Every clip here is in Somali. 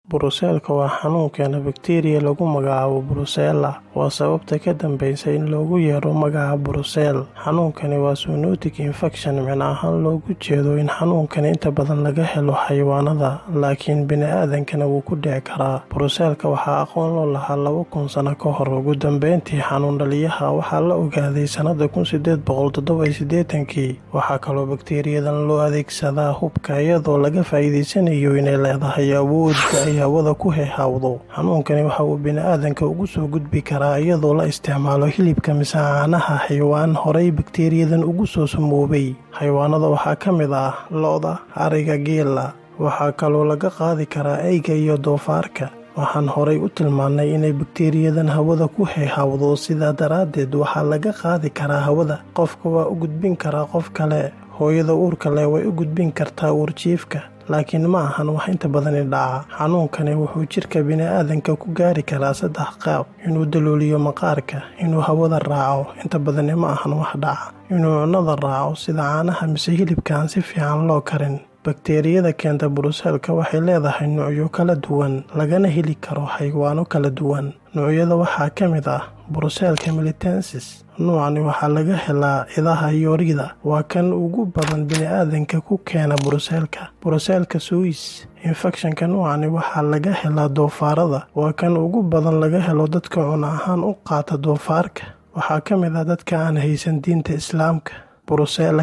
Brucellka waa xanuun keena bakteeriya lagu magacaabo Brucella, waa sababta ka dambaysa in loogu yeero magaca Brucell. Xanuunkani waa zoonotic infection, micno ahaan looga jeedo in xanuunkani inta badan laga helo xayawaanada, laakiin bini'aadamkana wuu ku dhici karaa. Brucellka waxaa aqoon loo lahaa 2000 sano ka hor. Ugu dambeyntii, xanuun dhaliyaha waxaa la ogaaday sanada 1887. Waxaa kaloo bakteeriyadan loo adeegsadaa hubka, iyadoo laga faa'iideysanayo inay leedahay awood ay hawada ku heehawdo. Xanuunkani waxa uu bini'aadamka ugu soo gudbi karaa iyadoo la isticmaalo hilibka mise caanaha xayawaan horey bakteeriyadan ugu soo sumoobay. Xayawaanada waxaa ka mid ah lo'da, ariga, geela. Waxaa kaloo laga qaadi karaa eyga iyo doofaarka. Waxaan horey u tilmaannay inay bakteeriyadan hawada ku heehawdo, sidaa daraaddeed waxaa laga qaadi karaa hawada. Qofka waa u gudbin karaa qof kale. Hooyada uurka leh way u gudbin kartaa uurjiifka, laakiin ma ahan wax inta badan dhaca. Xanuunkani wuxuu jirka bini'aadamka ku gaari karaa 3 qaab: inuu dalooliyo maqaarka, inuu hawada raaco, inta badan ma ahan wax dhaca, inuu cunnada raaco sida caanaha mise hilibka aan si fiican loo karin. Bakteeriyada keenta Brucellka waxay leedahay noocyo kala duwan, lagana heli karo xayawaano kala duwan. Noocyada waxaa ka mid ah Brucellka militensis. Noocani waxaa laga helaa idaha iyo rida, waa kan ugu badan bini'aadamka ku keena Brucellka. Brucellka suis infection-ka noocani waxaa laga helaa doofaarada, waa kan ugu badan laga helo dadka cun ahaan u qaata doofaarka. Waxaa ka mid ah dadka aan haysan diinta Islaamka. Brucella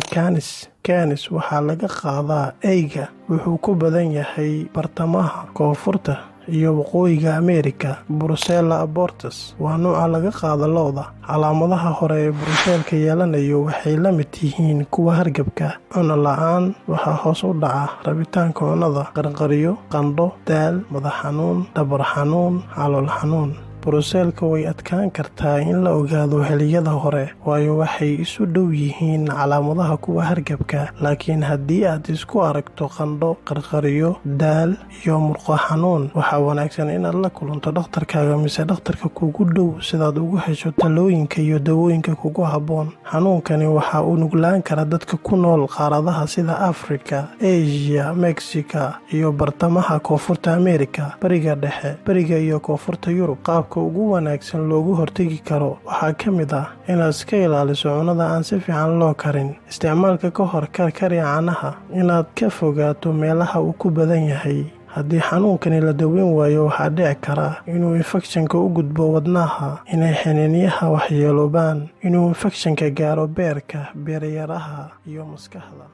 canis waxaa laga qaadaa eyga, wuxuu ku badan yahay bartamaha, koonfurta iyo waqooyiga Ameerika. Brucella abortus waa nooca laga qaado lo'da. Calaamadaha hore ee Brucellka yeelanayo waxay la mid yihiin kuwa hargabka. Cunno la'aan, waxaa hoos u dhaca rabitaanka cunnada, qarqaryo, qandho, daal, madax xanuun, dhabar xanuun, calool xanuun. Brucellka way adkaan kartaa in la ogaado xilliyada hore, waayo waxay isu dhow yihiin calaamadaha kuwa hargabka. Laakiin haddii aad isku aragto qandho, qarqaryo, daal iyo murqo xanuun, waxaa wanaagsan inaad la kulanto dhakhtarkaaga mise dhakhtarka kugu dhow sidaad ugu hesho talooyinka iyo dawooyinka kugu habboon. Xanuunkani waxa uu nuglaan karaa dadka ku nool qaaradaha sida Afrika, Aasiya, Meksika iyo bartamaha koonfurta Ameerika, bariga dhexe, bariga iyo koonfurta Yurub. Qaabka ugu wanaagsan loogu hortagi karo waxaa ka mid ah inaad iska ilaaliso cunnada aan si fiican loo karin, isticmaalka ka hor karkari caanaha, inaad ka fogaato meelaha uu ku badan yahay. Haddii xanuunkani la daweyn waayo, waxaa dhici kara inuu infekshanka u gudbo wadnaha, inay xiniinyaha waxyeeloobaan, inuu infekshanka gaaro beerka, beeryaraha iyo maskaxda.